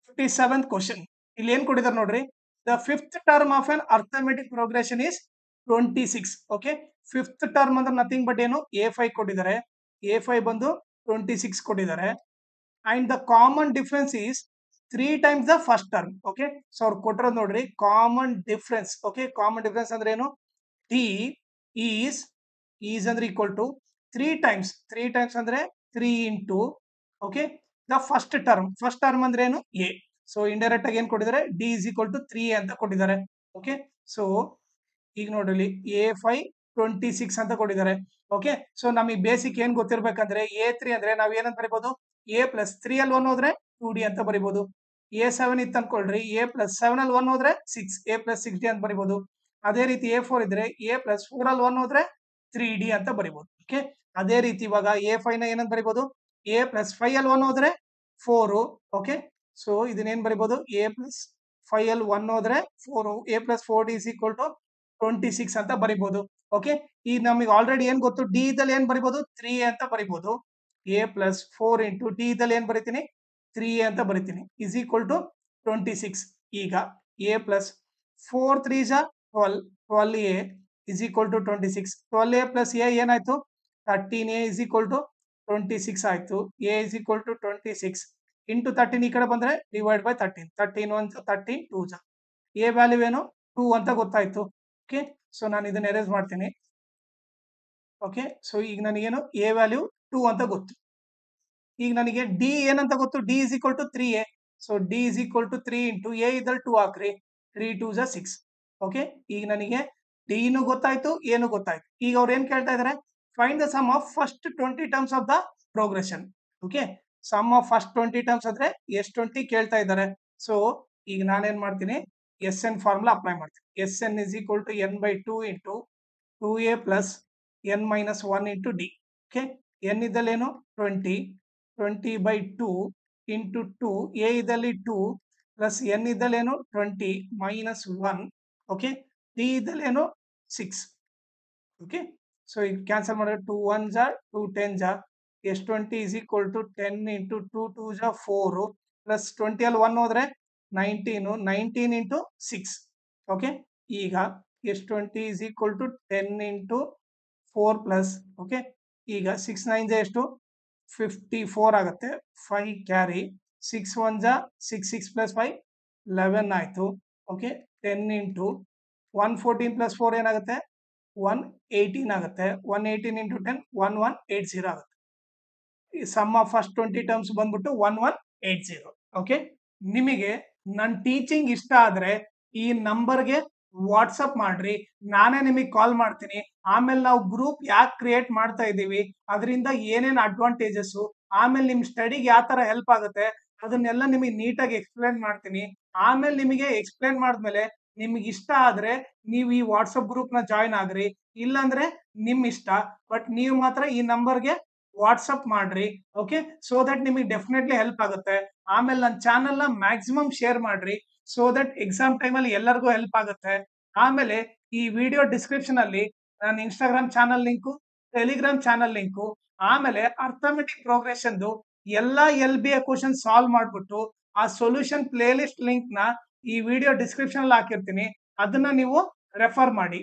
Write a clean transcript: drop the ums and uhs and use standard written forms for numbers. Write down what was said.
57th question ಇಲ್ಲಿ ಏನ್ ಕೊಟ್ಟಿದ್ದಾರೆ ನೋಡ್ರಿ. The fifth term of an arithmetic progression is 26. Okay, fifth term ಅಂದ್ರೆ ನಥಿಂಗ್ ಬಟ್ ಏನು A5 ಕೊಟ್ಟಿದ್ದಾರೆ. A5 ಬಂದು 26 ಕೊಟ್ಟಿದ್ದಾರೆ. And the common difference is 3 times the first term. Okay, so ಅವ್ರು ಕೊಟ್ಟಿರೋದು ನೋಡ್ರಿ common difference. Okay, common difference ಅಂದ್ರೆ ಏನು? ಟಿ ಈಸ್ ಅಂದ್ರೆ ಈಕ್ವಲ್ ಟು 3 times ಅಂದ್ರೆ 3 into okay the first term ಅಂದ್ರೆ ಏನು ಎ. ಸೊ ಇಂಡೈರೆಕ್ಟ್ ಆಗಿ ಏನ್ ಕೊಟ್ಟಿದ್ದಾರೆ? ಡಿ ಇಸ್ ಈಕ್ವಲ್ ಟು 3 ಅಂತ ಕೊಟ್ಟಿದ್ದಾರೆ. ಓಕೆ, ಸೊ ಈಗ ನೋಡ್ರಿ A5 26 ಅಂತ ಕೊಟ್ಟಿದ್ದಾರೆ. ಓಕೆ, ಸೊ ನಮಗೆ ಬೇಸಿಕ್ ಏನ್ ಗೊತ್ತಿರ್ಬೇಕಂದ್ರೆ A3 ಅಂದ್ರೆ ನಾವ್ ಏನಂತ ಬರಿಬಹುದು? A ಪ್ಲಸ್ 3 ಅಲ್ಲಿ 1 ಹೋದ್ರೆ 2D ಅಂತ ಬರಿಬಹುದು. A7 ಇತ್ತು ಅನ್ಕೊಳ್ರಿ, A ಪ್ಲಸ್ 7 ಅಲ್ಲಿ 1 ಹೋದ್ರೆ 6 A ಪ್ಲಸ್ 6D ಅಂತ ಬರಿಬಹುದು. ಅದೇ ರೀತಿ A4 ಇದ್ರೆ A ಪ್ಲಸ್ 4 ಅಲ್ಲಿ 1 ಹೋದ್ರೆ 3D ಅಂತ ಬರಿಬಹುದು. ಓಕೆ, ಅದೇ ರೀತಿ ಇವಾಗ A5 ನ ಏನಂತ ಬರಿಬಹುದು? A ಪ್ಲಸ್ 5 ಅಲ್ಲಿ 1 ಹೋದ್ರೆ 4. ಓಕೆ, ಸೊ ಇದನ್ನೇನ್ ಬರಿಬಹುದು? A ಪ್ಲಸ್ 5 ಅಲ್ಲಿ 1 ಹೋದ್ರೆ 4. A plus 4D is equal to 26 ಅಂತ ಬರಿಬಹುದು. ಓಕೆ, ಈಗ ನಮಗೆ ಆಲ್ರೆಡಿ ಏನ್ ಗೊತ್ತು? ಡಿ ಇದಲ್ಲಿ ಏನ್ ಬರಿಬಹುದು? 3 ಅಂತ ಬರಿಬಹುದು. A ಪ್ಲಸ್ 4 ಇಂಟು ಡಿ ಇದಲ್ಲಿ ಏನ್ ಬರಿತೀನಿ? 3 ಅಂತ ಬರಿತೀನಿ ಇಸ್ ಈಕ್ವಲ್ ಟು 26. ಈಗ A ಪ್ಲಸ್ 4 3 ಜಾ 12, 12A is equal to 26. 12A plus A ಏನಾಯ್ತು? 13A ಇಸ್ ಈಕ್ವಲ್ ಟು 26 ಆಯ್ತು. A is equal to 26 into 13 ಈ ಕಡೆ ಬಂದ್ರೆ ಡಿವೈಡ್ ಬೈ 13. 13 1 13 2 ಜಾ A ವ್ಯಾಲ್ಯೂ ಏನು? 2 ಅಂತ ಗೊತ್ತಾಯ್ತು. ಓಕೆ, ಸೊ ನಾನು ಇದನ್ನ ಎರೇಸ್ ಮಾಡ್ತೀನಿ. ಓಕೆ, ಸೊ ಈಗ ನನಗೇನು A ವ್ಯಾಲ್ಯೂ 2 ಅಂತ ಗೊತ್ತು. ಈಗ ನನಗೆ ಡಿ ಏನಂತ ಗೊತ್ತು? D is equal to 3A. So D is equal to 3 into A ಇದ್ರಲ್ಲಿ 2 ಹಾಕ್ರಿ. 3 2 ಜಾ 6. ಓಕೆ, ಈಗ ನನಗೆ ಡಿನು ಗೊತ್ತಾಯ್ತು, ಏನು ಗೊತ್ತಾಯ್ತು. ಈಗ ಅವ್ರು ಏನ್ ಕೇಳ್ತಾ ಇದಾರೆ? Find the sum of first 20 terms of the progression. Okay, sum of first 20 terms ಅಂದ್ರೆ ಎಸ್ 20 ಕೇಳ್ತಾ ಇದ್ದಾರೆ. ಸೊ ಈಗ ನಾನೇನ್ ಮಾಡ್ತೀನಿ? ಎಸ್ ಎನ್ ಫಾರ್ಮುಲಾ ಅಪ್ಲೈ ಮಾಡ್ತೀನಿ. S N is equal to N by 2 into 2A plus N minus 1 into D. Okay, N ಇದ್ದಲ್ಲೇನು 20 by 2 into 2 A ಇದ್ದಲ್ಲಿ 2 plus N ಇದ್ದಲ್ಲೇನು 20 minus 1. Okay, D ಇದ್ದಲ್ಲೇನು 6. Okay, so ಈಗ cancel ಮಾಡಿದ್ರೆ 2 1 ಜಾ 2 10 ಜಾ S 20 is equal to 10 into 2 2 ಜಾ 4 plus 20 ಅಲ್ಲಿ 1 ಹೋದ್ರೆ 19 ಇಂಟು 6. ಓಕೆ, ಈಗ S 20 is equal to 10 into 4 plus okay ಈಗ 6 9 ಜಾ ಎಷ್ಟು? 54 ಆಗುತ್ತೆ. 5 ಕ್ಯಾರಿ 6 1 ಜಾ 6 6 ಪ್ಲಸ್ 5 11 ಆಯ್ತು. ಓಕೆ, 10 ಇಂಟು 114 ಪ್ಲಸ್ 4 ಏನಾಗುತ್ತೆ? 118 ಆಗುತ್ತೆ. 118 ಇಂಟು 10 1180 ಆಗುತ್ತೆ. ಈ ಸಮ್ ಆಫ್ ಫಸ್ಟ್ 20 ಟರ್ಮ್ಸ್ ಬಂದ್ಬಿಟ್ಟು 1180. ಓಕೆ, ನಿಮಗೆ ನನ್ನ ಟೀಚಿಂಗ್ ಇಷ್ಟ ಆದ್ರೆ ಈ ನಂಬರ್ಗೆ ವಾಟ್ಸಪ್ ಮಾಡ್ರಿ, ನಾನೇ ನಿಮಗೆ ಕಾಲ್ ಮಾಡ್ತೀನಿ. ಆಮೇಲೆ ನಾವು ಗ್ರೂಪ್ ಯಾಕೆ ಕ್ರಿಯೇಟ್ ಮಾಡ್ತಾ ಇದೀವಿ, ಅದರಿಂದ ಏನೇನ್ ಅಡ್ವಾಂಟೇಜಸ್, ಆಮೇಲೆ ನಿಮ್ ಸ್ಟಡಿಗೆ ಯಾವ ತರ ಹೆಲ್ಪ್ ಆಗುತ್ತೆ ಅದನ್ನೆಲ್ಲ ನಿಮಗೆ ನೀಟಾಗಿ ಎಕ್ಸ್ಪ್ಲೇನ್ ಮಾಡ್ತೀನಿ. ಆಮೇಲೆ ನಿಮಗೆ ಎಕ್ಸ್ಪ್ಲೇನ್ ಮಾಡಿದ್ಮೇಲೆ ನಿಮ್ಗೆ ಇಷ್ಟ ಆದ್ರೆ ನೀವು ಈ ವಾಟ್ಸಪ್ ಗ್ರೂಪ್ ನ ಜಾಯಿನ್ ಆಗ್ರಿ, ಇಲ್ಲಾಂದ್ರೆ ನಿಮ್ ಇಷ್ಟ. ಬಟ್ ನೀವು ಮಾತ್ರ ಈ ನಂಬರ್ಗೆ ವಾಟ್ಸಪ್ ಮಾಡ್ರಿ. ಓಕೆ, ಸೊ ದಟ್ ನಿಮಗೆ ಡೆಫಿನೆಟ್ಲಿ ಹೆಲ್ಪ್ ಆಗುತ್ತೆ. ಆಮೇಲೆ ನನ್ನ ಚಾನೆಲ್ ನ ಮ್ಯಾಕ್ಸಿಮಮ್ ಶೇರ್ ಮಾಡ್ರಿ, ಸೊ ದಟ್ ಎಕ್ಸಾಮ್ ಟೈಮ್ ಅಲ್ಲಿ ಎಲ್ಲರಿಗೂ ಹೆಲ್ಪ್ ಆಗುತ್ತೆ. ಆಮೇಲೆ ಈ ವಿಡಿಯೋ ಡಿಸ್ಕ್ರಿಪ್ಷನ್ ಅಲ್ಲಿ ನನ್ನ Instagram channel link, Telegram channel link, ಆಮೇಲೆ ಅರ್ಥಮೆಟಿಕ್ ಪ್ರೋಗ್ರೆಷನ್ ಎಲ್ಲಾ LBA ಕ್ವಶನ್ ಸಾಲ್ವ್ ಮಾಡ್ಬಿಟ್ಟು ಆ ಸೊಲ್ಯೂಷನ್ ಪ್ಲೇ ಲಿಸ್ಟ್ ಲಿಂಕ್ ನ ಈ ವಿಡಿಯೋ ಡಿಸ್ಕ್ರಿಪ್ಷನ್ ಅಲ್ಲಿ ಹಾಕಿರ್ತೀನಿ. ಅದನ್ನ ನೀವು ರೆಫರ್ ಮಾಡಿ.